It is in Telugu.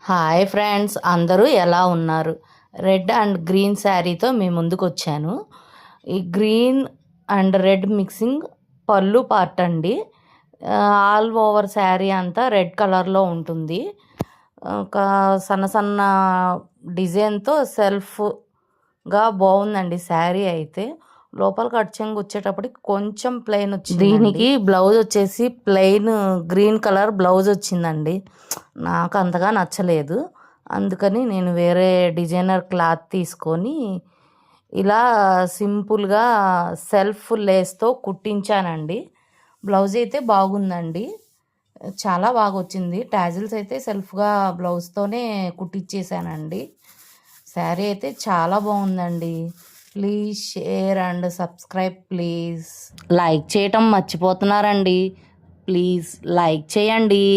హాయ్ ఫ్రెండ్స్, అందరూ ఎలా ఉన్నారు? రెడ్ అండ్ గ్రీన్ శారీతో మీ ముందుకు వచ్చాను. ఈ గ్రీన్ అండ్ రెడ్ మిక్సింగ్ పళ్ళు పార్ట్ అండి. ఆల్ ఓవర్ శారీ అంతా రెడ్ కలర్లో ఉంటుంది. ఒక సన్న సన్న డిజైన్తో సెల్ఫ్గా బాగుందండి శారీ అయితే. లోపల కట్ చెంగు వచ్చేటప్పటికి కొంచెం ప్లెయిన్ వచ్చింది. దీనికి బ్లౌజ్ వచ్చేసి ప్లెయిన్ గ్రీన్ కలర్ బ్లౌజ్ వచ్చిందండి. నాకు అంతగా నచ్చలేదు. అందుకని నేను వేరే డిజైనర్ క్లాత్ తీసుకొని ఇలా సింపుల్గా సెల్ఫ్ లేస్తో కుట్టించానండి. బ్లౌజ్ అయితే బాగుందండి, చాలా బాగా వచ్చింది. టాజిల్స్ అయితే సెల్ఫ్గా బ్లౌజ్తోనే కుట్టించేసానండి. శారీ అయితే చాలా బాగుందండి. Please share and subscribe please. Like చేయటం మర్చిపోతున్నారండి. ప్లీజ్ లైక్ చేయండి.